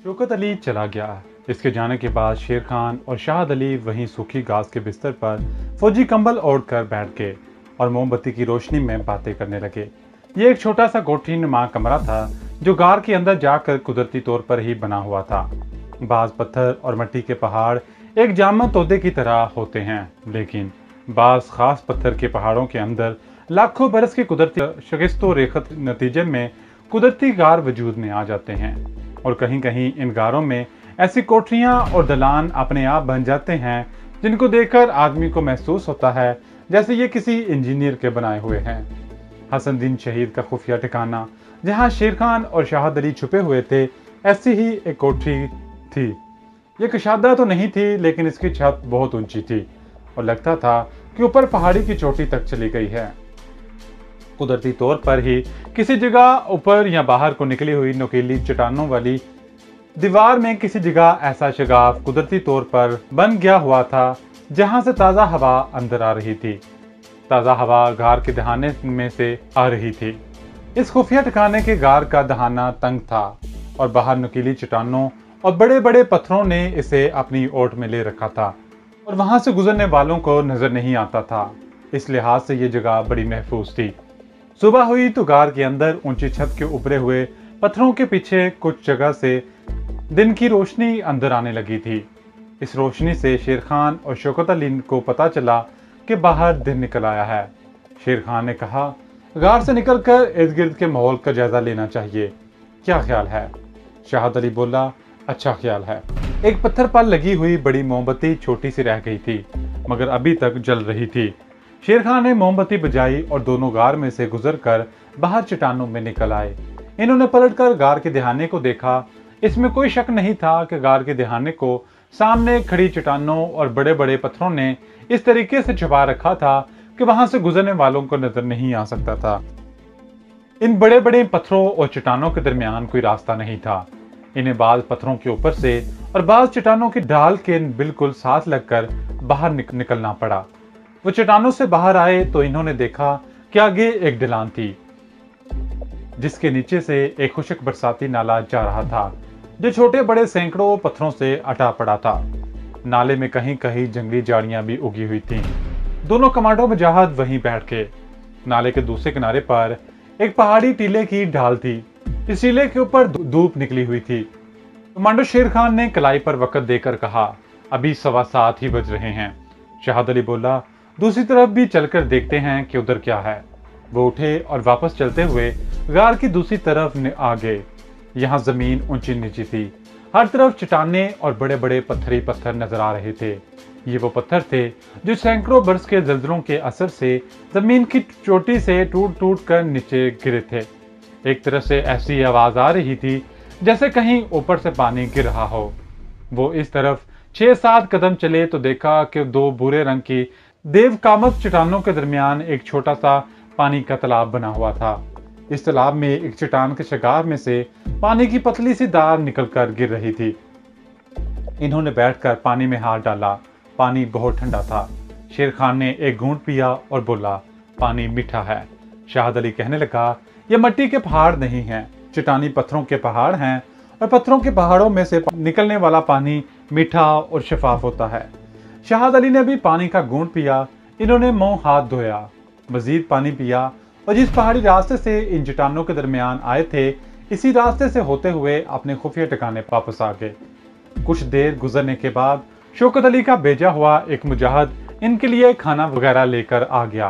शौकत अली चला गया। इसके जाने के बाद शेर खान और शाहद अली वहीं सूखी घास के बिस्तर पर फौजी कंबल ओढ़कर बैठ गए और मोमबत्ती की रोशनी में बातें करने लगे। ये एक छोटा सा कोठरी नुमा कमरा था जो गार के अंदर जाकर कुदरती तौर पर ही बना हुआ था। बाज पत्थर और मिट्टी के पहाड़ एक जामा तोदे की तरह होते हैं, लेकिन बाज खास पत्थर के पहाड़ों के अंदर लाखों बरस की कुदरती शिकस्तो रेखत नतीजे में कुदरती गार वजूद में आ जाते हैं। और कहीं कहीं इन गारों में ऐसी कोठरियां और दलान अपने आप बन जाते हैं जिनको देखकर आदमी को महसूस होता है जैसे ये किसी इंजीनियर के बनाए हुए हैं। हसनुद्दीन शहीद का खुफिया ठिकाना जहां शेर खान और शाहद अली छुपे हुए थे, ऐसी ही एक कोठरी थी। ये कशादा तो नहीं थी, लेकिन इसकी छत बहुत ऊंची थी और लगता था कि ऊपर पहाड़ी की चोटी तक चली गई है। कुदरती तौर पर ही किसी जगह ऊपर या बाहर को निकली हुई नुकीली चट्टानों वाली दीवार में किसी जगह ऐसा शगाफ कुदरती तौर पर बन गया हुआ था जहां से ताज़ा हवा अंदर आ रही थी। ताज़ा हवा गार के दहाने में से आ रही थी। इस खुफिया ठिकाने के गार का दहाना तंग था और बाहर नुकीली चट्टानों और बड़े बड़े पत्थरों ने इसे अपनी ओट में ले रखा था और वहां से गुजरने वालों को नजर नहीं आता था। इस लिहाज से ये जगह बड़ी महफूज थी। सुबह हुई तो गार के अंदर ऊंची छत के उभरे हुए पत्थरों के पीछे कुछ जगह से दिन की रोशनी अंदर आने लगी थी। इस रोशनी से शेर खान और शौकत अली को पता चला कि बाहर दिन निकल आया है। शेर खान ने कहा, गार से निकलकर इर्द गिर्द के माहौल का जायजा लेना चाहिए, क्या ख्याल है? शाहद अली बोला, अच्छा ख्याल है। एक पत्थर पर लगी हुई बड़ी मोमबत्ती छोटी सी रह गई थी, मगर अभी तक जल रही थी। शेर खान ने मोमबत्ती बुझाई और दोनों गार में से गुजरकर बाहर चट्टानों में निकल आए। इन्होंने पलटकर गार के दहाने को देखा। इसमें कोई शक नहीं था कि गार के दहाने को सामने खड़ी चट्टानों और बड़े बड़े पत्थरों ने इस तरीके से छुपा रखा था कि वहां से गुजरने वालों को नजर नहीं आ सकता था। इन बड़े बड़े पत्थरों और चट्टानों के दरमियान कोई रास्ता नहीं था। इन्हें बाज पत्थरों के ऊपर से और बाज चट्टानों की ढाल के बिल्कुल साथ लगकर बाहर निकलना पड़ा। वो चट्टानों से बाहर आए तो इन्होंने देखा कि आगे एक ढलान थी जिसके नीचे से एक खुशक बरसाती नाला जा रहा था जो छोटे बड़े सैकड़ों पत्थरों से अटा पड़ा था। नाले में कहीं कहीं जंगली झाड़ियां भी उगी हुई थीं। दोनों कमांडो मुजाहिद वहीं बैठ गए। नाले के दूसरे किनारे पर एक पहाड़ी टीले की ढाल थी। इस टीले के ऊपर धूप निकली हुई थी। कमांडो शेर खान ने कलाई पर वक्त देकर कहा, अभी 7:15 ही बज रहे हैं। शाहद अली बोला, दूसरी तरफ भी चलकर देखते हैं कि उधर क्या है। वो उठे और वापस चलते हुए गार की दूसरी तरफ आ गए। यहाँ जमीन ऊंची नीची थी। हर तरफ चट्टाने और बड़े बड़े पत्थरी पत्थर नजर आ रहे थे। ये वो पत्थर थे जो सैकड़ों बरस के जल्जलों के असर से जमीन की चोटी से टूट टूट कर नीचे गिरे थे। एक तरह से ऐसी आवाज आ रही थी जैसे कहीं ऊपर से पानी गिर रहा हो। वो इस तरफ 6-7 कदम चले तो देखा कि 2 भूरे रंग की देवकामक चट्टानों के दरमियान एक छोटा सा पानी का तालाब बना हुआ था। इस तालाब में एक चट्टान के शगाफ में से पानी की पतली सी धार निकलकर गिर रही थी। इन्होंने बैठकर पानी में हाथ डाला। पानी बहुत ठंडा था। शेर खान ने एक घूंट पिया और बोला, पानी मीठा है। शाहद अली कहने लगा, ये मिट्टी के पहाड़ नहीं हैं, चट्टानी पत्थरों के पहाड़ हैं और पत्थरों के पहाड़ों में से निकलने वाला पानी मीठा और शफाफ होता है। शाहद अली ने भी पानी का घूंट पिया। इन्होंने मुंह हाथ धोया, मजीद पानी पिया और जिस पहाड़ी रास्ते से इन चट्टानों के दरमियान आए थे, इसी रास्ते से होते हुए अपने खुफिया ठिकाने वापस आ गए। कुछ देर गुजरने के बाद शौकत अली का भेजा हुआ एक मुजाहिद इनके लिए खाना वगैरह लेकर आ गया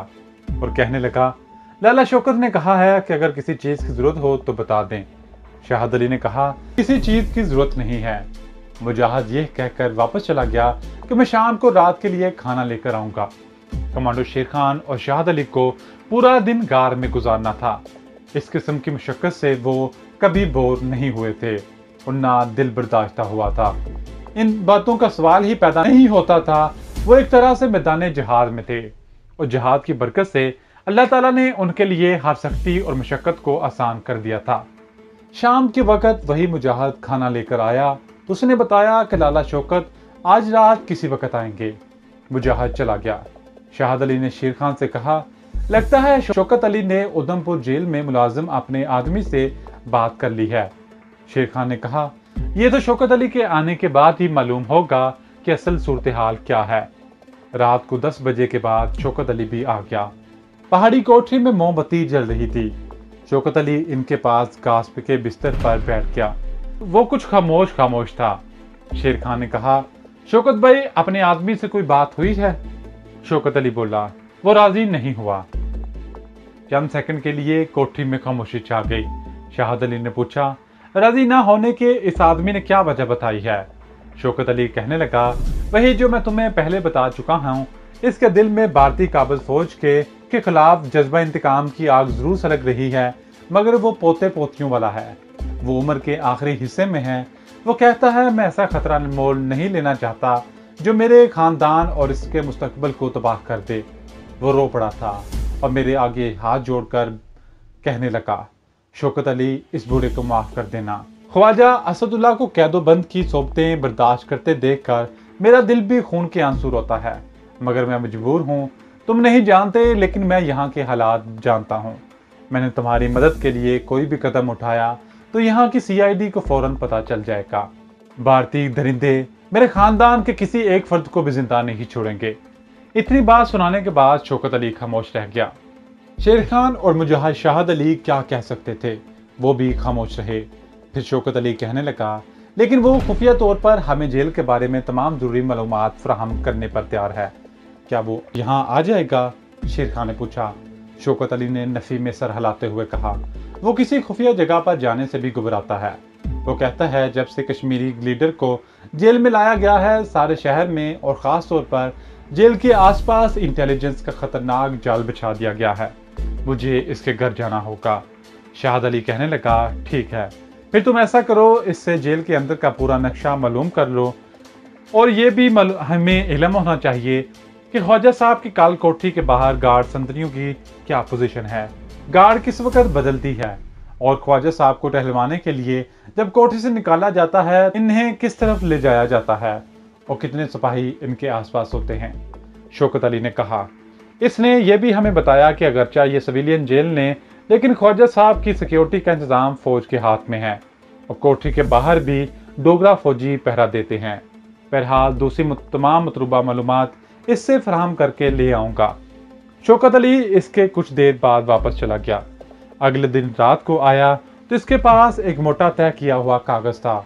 और कहने लगा, लाला शौकत ने कहा है कि अगर किसी चीज की जरूरत हो तो बता दें। शाहद अली ने कहा, किसी चीज की जरूरत नहीं है। मुजाहिद यह कहकर वापस चला गया कि मैं शाम को रात के लिए खाना लेकर आऊंगा। कमांडो शेर खान और शाहद अली को पूरा दिन गार में गुजारना था। इस किस्म की मुशक्कत से वो कभी बोर नहीं हुए थे और ना दिल बर्दाश्त हुआ था। इन बातों का सवाल ही पैदा नहीं होता था। वो एक तरह से मैदान जिहाद में थे और जिहाद की बरकत से अल्लाह ताला ने उनके लिए हर सख्ती और मुशक्कत को आसान कर दिया था। शाम के वक्त वही मुजाहिद खाना लेकर आया तो उसने बताया कि लाला शौकत आज रात किसी वक्त आएंगे। मुजाहिद चला गया। शाहद अली ने शेर खान से कहा, लगता है शौकत अली ने उधमपुर जेल में मुलाजिम अपने आदमी से बात कर ली है। शेर खान ने कहा, ये तो शौकत अली के आने के बाद ही मालूम होगा कि असल सूरत हाल क्या है। रात को 10 बजे के बाद शौकत अली भी आ गया। पहाड़ी कोठरी में मोमबत्ती जल रही थी। शौकत अली इनके पास घास के बिस्तर पर बैठ गया। वो कुछ खामोश खामोश था। शेर खान ने कहा, शौकत भाई, अपने आदमी से कोई बात हुई है? शौकत अली बोला, वो राजी नहीं हुआ। चंद सेकंड के लिए कोठरी में खामोशी छा गई। शाहद अली ने पूछा, राजी ना होने के इस आदमी ने क्या वजह बताई है? शौकत अली कहने लगा, वही जो मैं तुम्हें पहले बता चुका हूँ। इसके दिल में भारतीय काबिज फौज के खिलाफ जज्बा इंतकाम की आग जरूर सलग रही है, मगर वो पोते पोतियों वाला है। वो उम्र के आखिरी हिस्से में है। वो कहता है, मैं ऐसा खतरा मोल नहीं लेना चाहता जो मेरे खानदान और इसके मुस्तकबिल को तबाह कर दे। वो रो पड़ा था और मेरे आगे हाथ जोड़कर कहने लगा, शौकत अली, इस बूढ़े को माफ कर देना। ख्वाजा असदुल्ला को कैदोबंद की सोबतें बर्दाश्त करते देखकर मेरा दिल भी खून के आंसू रोता है, मगर मैं मजबूर हूँ। तुम नहीं जानते, लेकिन मैं यहाँ के हालात जानता हूँ। मैंने तुम्हारी मदद के लिए कोई भी कदम उठाया तो यहाँ की CID को फौरन पता चल जाएगा। भारतीय दरिंदे मेरे खानदान के किसी एक फर्द को भी जिंदा नहीं छोड़ेंगे। इतनी बात सुनाने के बाद शौकत अली खामोश रह गया। शेर खान और मुजाहिद शाहद अली क्या कह सकते थे, वो भी खामोश रहे। फिर शौकत अली कहने लगा, लेकिन वो खुफिया तौर पर हमें जेल के बारे में तमाम जरूरी मालूमात फराहम करने पर तैयार है। क्या वो यहाँ आ जाएगा? शेर खान ने पूछा। शौकत अली ने नफी में सर हिलाते हुए कहा, वो किसी खुफिया जगह पर जाने से भी घबराता है। वो कहता है, जब से कश्मीरी लीडर को जेल में लाया गया है, सारे शहर में और ख़ास तौर पर जेल के आसपास इंटेलिजेंस का खतरनाक जाल बिछा दिया गया है। मुझे इसके घर जाना होगा। शाहद अली कहने लगा, ठीक है, फिर तुम ऐसा करो, इससे जेल के अंदर का पूरा नक्शा मालूम कर लो। और ये भी हमें इल्म होना चाहिए कि ख्वाजा साहब की काल कोठरी के बाहर गार्ड संतरियों की क्या पोजीशन है, गार्ड किस वक्त बदलती है, और ख्वाजा साहब को टहलवाने के लिए जब कोठरी से निकाला जाता है इन्हें किस तरफ ले जाया जाता है, और कितने सिपाही इनके आसपास होते हैं। शौकत अली ने कहा, इसने यह भी हमें बताया कि अगरचा ये सिविलियन जेल ने, लेकिन ख्वाजा साहब की सिक्योरिटी का इंतजाम फौज के हाथ में है, और कोठरी के बाहर भी डोगरा फौजी पहरा देते हैं। बहरहाल दूसरी तमाम मतलूबा मालूमात इससे फराहम करके ले आऊँगा। शौकत अली इसके कुछ देर बाद वापस चला गया। अगले दिन रात को आया तो इसके पास एक मोटा तय किया हुआ कागज था।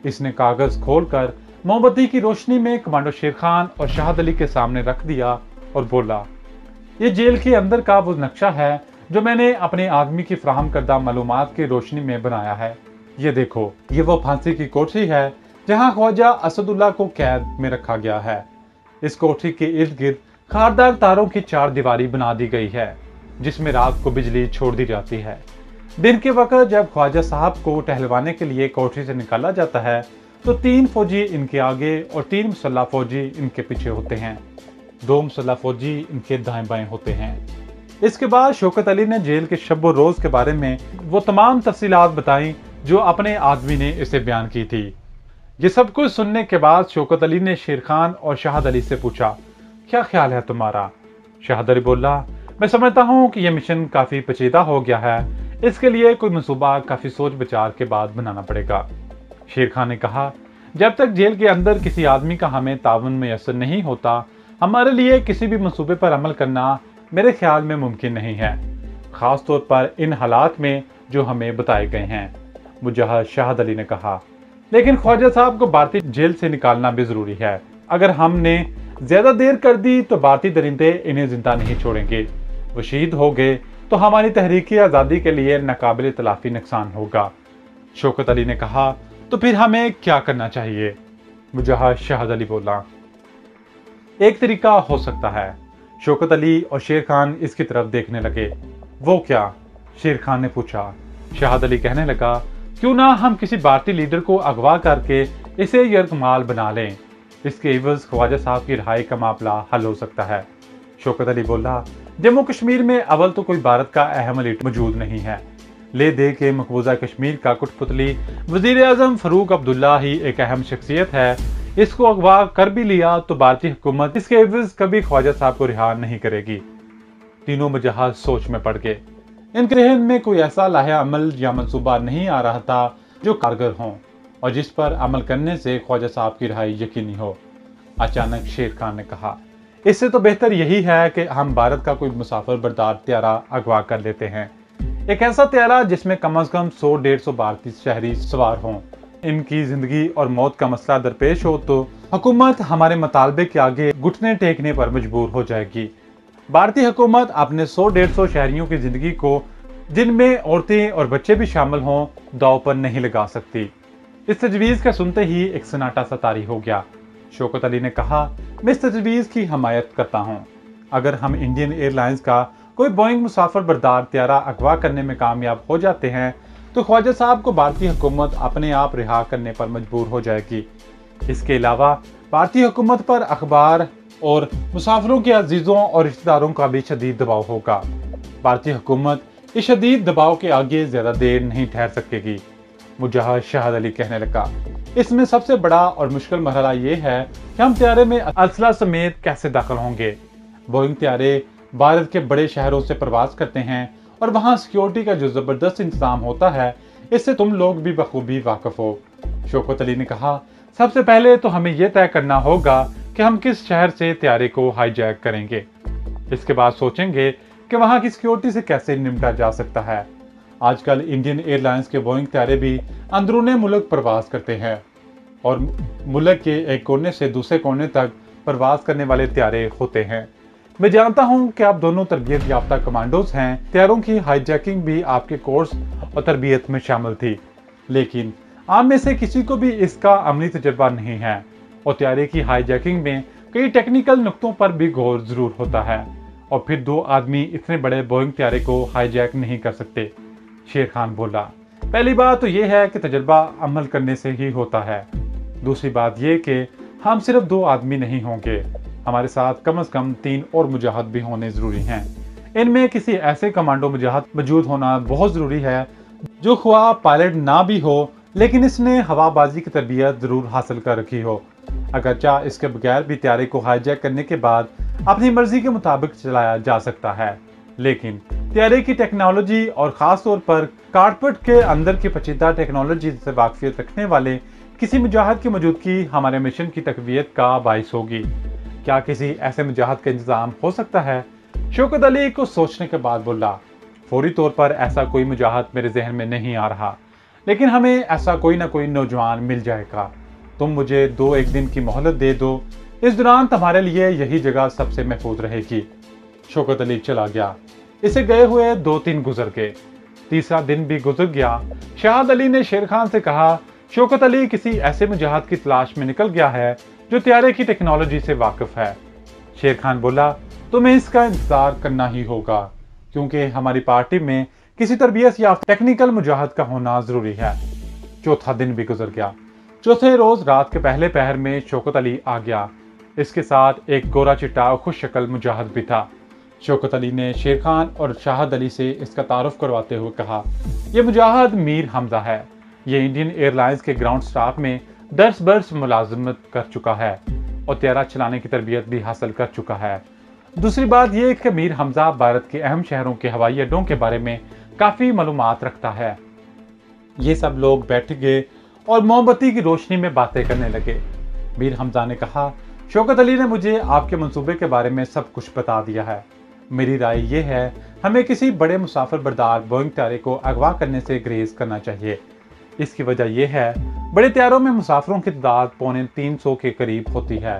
इसने कागज खोलकर मोमबत्ती की रोशनी में कमांडो शेर खान और शाहद अली के सामने रख दिया और बोला, ये जेल के अंदर का वो नक्शा है जो मैंने अपने आदमी की फराहम करदा मालूमात की रोशनी में बनाया है। ये देखो, ये वो फांसी की कोठरी है जहाँ ख्वाजा असदुल्ला को कैद में रखा गया है। इस कोठरी के इर्द गिर्द खारदार तारों की 4 दीवारी बना दी गई है, जिसमें रात को बिजली छोड़ दी जाती है। दिन के वक्त जब ख्वाजा साहब को टहलवाने के लिए कोठरी से निकाला जाता है तो 3 फौजी इनके आगे और 3 मुसल्लह फौजी इनके पीछे होते हैं। 2 मुसल्लह फौजी इनके दाएं बाएं होते हैं। इसके बाद शौकत अली ने जेल के शब और रोज के बारे में वो तमाम तफसीलात बताई जो अपने आदमी ने इसे बयान की थी। ये सब कुछ सुनने के बाद शौकत अली ने शेर खान और शाहद अली से पूछा, क्या ख्याल है तुम्हारा? शाहद अली बोला, मैं समझता हूँ कि यह मिशन काफी पेचीदा हो गया है। इसके लिए कोई मंसूबा काफी सोच विचार के बाद बनाना पड़ेगा। शेर खान ने कहा, जब तक जेल के अंदर किसी आदमी का हमें ताउन मैसर नहीं होता, हमारे लिए किसी भी मंसूबे पर अमल करना मेरे ख्याल में मुमकिन नहीं है, खास तौर पर इन हालात में जो हमें बताए गए हैं। मुजाहिद शाहद अली ने कहा, लेकिन ख्वाजा साहब को भारतीय जेल से निकालना भी जरूरी है। अगर हमने ज्यादा देर कर दी तो भारतीय दरिंदे इन्हें जिंदा नहीं छोड़ेंगे। वो शहीद हो गए तो हमारी तहरीकी आज़ादी के लिए नाकाबिल तलाफी नुकसान होगा। शौकत अली ने कहा, तो फिर हमें क्या करना चाहिए? मुजाहिद शाहद अली बोला, एक तरीका हो सकता है। शौकत अली और शेर खान इसकी तरफ देखने लगे। वो क्या? शेर खान ने पूछा। शाहद अली कहने लगा, क्यों ना हम किसी भारतीय लीडर को अगवा करके इसे यरगमाल बना लें। इसके एवज ख्वाजा साहब की रिहाई का मामला हल हो सकता है। शौकत अली बोला, जम्मू कश्मीर में अव्वल तो कोई भारत का अहम लीडर मौजूद नहीं है। ले दे के मकबूजा कश्मीर का कुठपुतली वजीर आजम फरूक अब्दुल्ला ही एक अहम शख्सियत है। इसको अगवा कर भी लिया तो भारतीय हुकूमत इसके एवज कभी ख्वाजा साहब को रिहा नहीं करेगी। तीनों मुजाहिद सोच में पड़ गए। इनके जहन में कोई ऐसा लाहे अमल या मंसूबा नहीं आ रहा था जो कारगर हों और जिस पर अमल करने से ख्वाजा साहब की रिहाई यकीनी हो। अचानक शेर खान ने कहा, इससे तो बेहतर यही है कि हम भारत का कोई मुसाफिर बरदार त्यारा अगवा कर लेते हैं। एक ऐसा त्यारा जिसमें कम से कम 100-150 भारतीय शहरी सवार हों। इनकी जिंदगी और मौत का मसला दरपेश हो तो हुकूमत हमारे मुतालबे के आगे घुटने टेकने पर मजबूर हो जाएगी। भारतीय हुकूमत अपने 100-150 शहरियों की जिंदगी को, जिनमें औरतें और बच्चे भी शामिल हों, दांव पर नहीं लगा सकती। इस तजवीज़ का सुनते ही एक सन्नाटा सा तारी हो गया। शौकत अली ने कहा, मैं इस तजवीज़ की हमायत करता हूँ। अगर हम इंडियन एयरलाइंस का कोई बोइंग मुसाफिर बरदार त्यारा अगवा करने में कामयाब हो जाते हैं तो ख्वाजा साहब को भारतीय हुकूमत अपने आप रिहा करने पर मजबूर हो जाएगी। इसके अलावा भारतीय हुकूमत पर अखबार और मुसाफिरों के अजीज़ों और रिश्तेदारों का भी शदीद दबाव होगा। भारतीय हुकूमत इस शदीद दबाव के आगे ज़्यादा देर नहीं ठहर सकेगी। मुजाहिद शाहिद अली कहने लगा, इसमें सबसे बड़ा और मुश्किल मरहला ये है कि हम त्यारे में असला समेत कैसे दाखिल होंगे। बोइंग त्यारे भारत के बड़े शहरों से प्रवास करते हैं और वहाँ सिक्योरिटी का जो ज़बरदस्त इंतजाम होता है, इससे तुम लोग भी बखूबी वाकिफ हो। शौकत अली ने कहा, सबसे पहले तो हमें यह तय करना होगा कि हम किस शहर से त्यारे को हाईजैक करेंगे। इसके बाद सोचेंगे कि वहाँ की सिक्योरिटी से कैसे निपटा जा सकता है। आजकल इंडियन एयरलाइंस के बोइंग त्यारे भी अंदरूने मुल्क प्रवास करते हैं और मुल्क के एक कोने से दूसरे कोने तक प्रवास करने वाले त्यारे होते हैं। मैं जानता हूं कि आप दोनों तरबियत याफ्ता कमांडोज हैं। त्यारों की हाईजैकिंग भी आपके कोर्स और तरबियत में शामिल थी, लेकिन आप में से किसी को भी इसका अमली तजर्बा नहीं है और त्यारे की हाईजैकिंग में कई टेक्निकल नुक्तों पर भी गौर जरूर होता है और फिर 2 आदमी इतने बड़े बोइंग त्यारे को हाईजैक नहीं कर सकते। शेर खान बोला, पहली बात तो यह है कि तजर्बा अमल करने से ही होता है। दूसरी बात यह कि हम सिर्फ 2 आदमी नहीं होंगे, हमारे साथ कम से कम 3 और मुजाहिद भी होने जरूरी हैं। इनमें किसी ऐसे कमांडो मुजाहिद मौजूद होना बहुत जरूरी है जो ख्वाह पायलट ना भी हो, लेकिन इसने हवाबाजी की तरबियत जरूर हासिल कर रखी हो। अगरचा इसके बगैर भी त्यारे को हाईजैक करने के बाद अपनी मर्जी के मुताबिक चलाया जा सकता है, लेकिन त्यारे की टेक्नोलॉजी और खास तौर पर कारपेट के अंदर की पेचीदा टेक्नोलॉजी से वाकफियत रखने वाले किसी मुजाहिद की मौजूदगी हमारे मिशन की तकवीत का बाइस होगी। क्या किसी ऐसे मुजाहिद का इंतजाम हो सकता है? शौकत अली को सोचने के बाद बोला, फौरी तौर पर ऐसा कोई मुजाहिद मेरे जहन में नहीं आ रहा, लेकिन हमें ऐसा कोई ना कोई नौजवान मिल जाएगा। तुम मुझे 2-1 दिन की मोहलत दे दो, इस दौरान तुम्हारे लिए यही जगह सबसे महफूज रहेगी। शौकत अली चला गया। इसे गए हुए 2-3 गुजर गए। तीसरा दिन भी गुजर गया। शाहिद अली ने शेर खान से कहा, शौकत अली किसी ऐसे मुजाहिद की तलाश में निकल गया है जो त्यारे की टेक्नोलॉजी से वाकिफ है। शेर खान बोला, तुम्हें इसका इंतजार करना ही होगा, क्योंकि हमारी पार्टी में किसी तरबियत या टेक्निकल मुजाहिद का होना जरूरी है। चौथा दिन भी गुजर गया। चौथे रोज रात के पहले पहर में शौकत अली आ गया। इसके साथ एक गोरा चिट्टा और खुश शक्ल मुजाहिद भी था। शौकत अली ने शेर खान और शाहिद अली से इसका तारुफ करवाते हुए कहा, यह मुजाहिद मीर हमजा है। ये इंडियन एयरलाइंस के ग्राउंड स्टाफ में 10 बरस मुलाजमत कर चुका है और त्यारा चलाने की तरबियत भी हासिल कर चुका है। दूसरी बात यह कि मीर हमजा भारत के अहम शहरों के हवाई अड्डों के बारे में काफ़ी मालूमात रखता है। ये सब लोग बैठ गए और मोमबत्ती की रोशनी में बातें करने लगे। मीर हमजा ने कहा, शौकत अली ने मुझे आपके मंसूबे के बारे में सब कुछ बता दिया है। मेरी राय ये है, हमें किसी बड़े मुसाफिर बरदार बोइंग त्यारे को अगवा करने से ग्रेज करना चाहिए। इसकी वजह यह है, बड़े त्यारों में मुसाफिरों की तादाद 250 के करीब होती है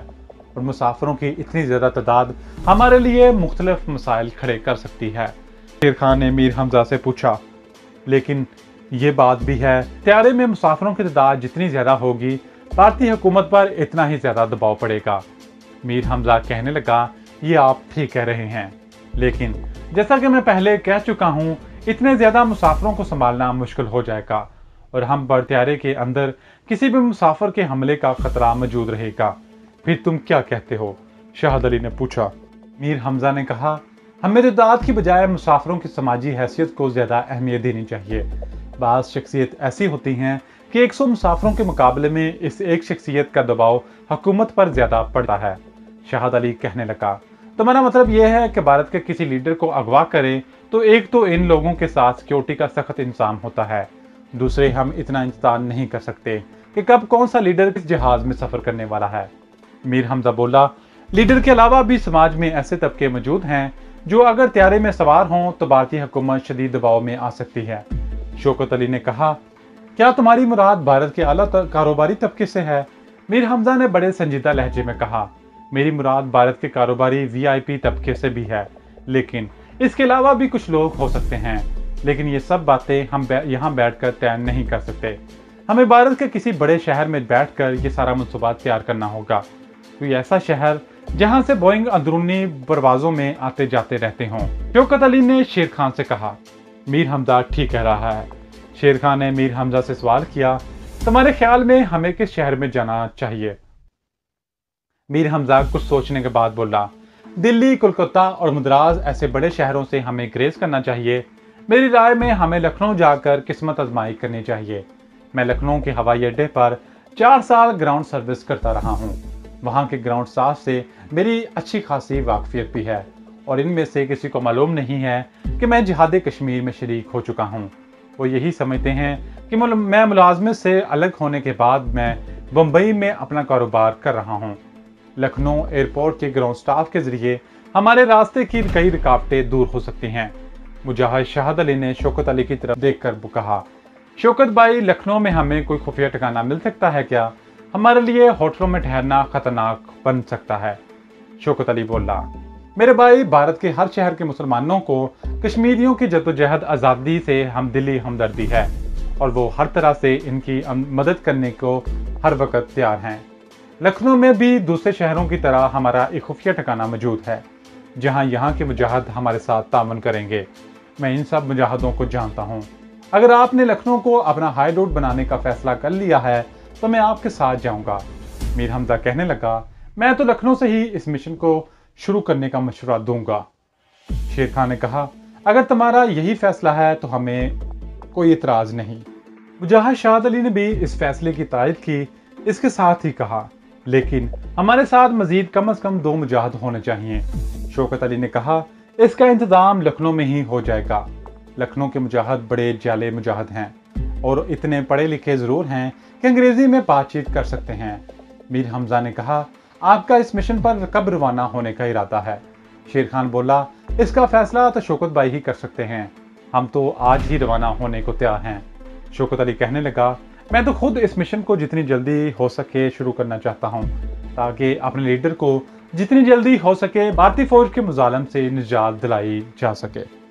और मुसाफिरों की इतनी ज़्यादा तादाद हमारे लिए मुख्तलिफ मसाइल खड़े कर सकती है। शेर खान ने मीर हमजा से पूछा, लेकिन ये बात भी है, त्यारे में मुसाफिरों की तादाद जितनी ज़्यादा होगी, भारतीय हुकूमत पर इतना ही ज़्यादा दबाव पड़ेगा। मीर हमजा कहने लगा, ये आप ठीक कह रहे हैं, लेकिन जैसा कि मैं पहले कह चुका हूँ, इतने ज़्यादा मुसाफिरों को संभालना मुश्किल हो जाएगा और हम पर त्यारे के अंदर किसी भी मुसाफिर के हमले का खतरा मौजूद रहेगा। फिर तुम क्या कहते हो? शाहिद अली ने पूछा। मीर हमजा ने कहा, हमें तादाद की बजाय मुसाफिरों की समाजी हैसियत को ज़्यादा अहमियत देनी चाहिए। बाज़ शख्सियत ऐसी होती हैं कि 100 मुसाफिरों के मुकाबले में इस एक शख्सियत का दबाव हुकूमत पर ज़्यादा पड़ता है। शाहिद अली कहने लगा, तुम्हारा मतलब यह है कि भारत के किसी लीडर को अगवा करें तो एक तो इन लोगों के साथ सिक्योरिटी का सख्त इंतजाम होता है, दूसरे हम इतना इंतजार नहीं कर सकते, कि कब कौन सा लीडर किस जहाज में सफर करने वाला है। मीर हमजा बोला, लीडर के अलावा भी समाज में ऐसे तबके मौजूद हैं जो अगर त्यारे में सवार हों तो भारतीय हुकूमत शदीद दबाव में आ सकती है। शौकत अली ने कहा, क्या तुम्हारी मुराद भारत के आला कारोबारी तबके से है? मीर हमजा ने बड़े संजीदा लहजे में कहा, मेरी मुराद भारत के कारोबारी वीआईपी तबके से भी है, लेकिन इसके अलावा भी कुछ लोग हो सकते हैं। लेकिन ये सब बातें हम यहाँ बैठकर तय नहीं कर सकते। हमें भारत के किसी बड़े शहर में बैठकर ये सारा मनसूबा तैयार करना होगा, कोई ऐसा शहर जहां से बोइंग अंदरूनी परवाजों में आते जाते रहते हों। शौकत अली ने शेर खान से कहा, मीर हमजा ठीक कह रहा है। शेर खान ने मीर हमजा से सवाल किया, तुम्हारे ख्याल में हमें किस शहर में जाना चाहिए? मीर हमजा कुछ सोचने के बाद बोला, दिल्ली, कोलकाता और मद्रास ऐसे बड़े शहरों से हमें ग्रेज करना चाहिए। मेरी राय में हमें लखनऊ जाकर किस्मत आजमाई करनी चाहिए। मैं लखनऊ के हवाई अड्डे पर 4 साल ग्राउंड सर्विस करता रहा हूँ। वहाँ के ग्राउंड स्टाफ से मेरी अच्छी खासी वाकफियत भी है और इनमें से किसी को मालूम नहीं है कि मैं जिहाद कश्मीर में शरीक हो चुका हूँ। वो यही समझते हैं कि मैं मुलाजमत से अलग होने के बाद मैं बम्बई में अपना कारोबार कर रहा हूँ। लखनऊ एयरपोर्ट के ग्राउंड स्टाफ के जरिए हमारे रास्ते की कई रुकावटें दूर हो सकती हैं। मुजाहिद शाहद अली ने शौकत अली की तरफ देखकर कहा, शौकत भाई, लखनऊ में हमें कोई खुफिया ठिकाना मिल सकता है क्या? हमारे लिए होटलों में ठहरना खतरनाक बन सकता है। शौकत अली बोला, मेरे भाई, भारत के हर शहर के मुसलमानों को कश्मीरियों की जद्दोजहद आज़ादी से हम दिली हमदर्दी है और वो हर तरह से इनकी मदद करने को हर वक्त तैयार हैं। लखनऊ में भी दूसरे शहरों की तरह हमारा एक खुफिया ठिकाना मौजूद है जहां यहाँ के मुजाहिद हमारे साथ तामन करेंगे। मैं इन सब मुजाहिदों को जानता हूँ। अगर आपने लखनऊ को अपना हाई रोड बनाने का फैसला कर लिया है तो मैं आपके साथ जाऊंगा। मीर हमजा कहने लगा, मैं तो लखनऊ से ही इस मिशन को शुरू करने का मशवरा दूंगा। शेर खान ने कहा, अगर तुम्हारा यही फैसला है तो हमें कोई इतराज नहीं। मुजाहिद शाहद अली ने भी इस फैसले की तायद की। इसके साथ ही कहा, लेकिन हमारे साथ मजीद कम से कम 2 मुजाहिद होने चाहिए। शौकत अली ने कहा, इसका इंतजाम लखनऊ में ही हो जाएगा। लखनऊ के मुजाहिद बड़े जाले मुजाहिद हैं और इतने पढ़े लिखे जरूर हैं कि अंग्रेजी में बातचीत कर सकते हैं। मीर हमजा ने कहा, आपका इस मिशन पर कब रवाना होने का इरादा है? शेर खान बोला, इसका फैसला तो शौकत भाई ही कर सकते हैं। हम तो आज ही रवाना होने को तैयार हैं। शौकत अली कहने लगा, मैं तो खुद इस मिशन को जितनी जल्दी हो सके शुरू करना चाहता हूँ ताकि अपने लीडर को जितनी जल्दी हो सके भारतीय फौज के मुजालम से निजात दिलाई जा सके।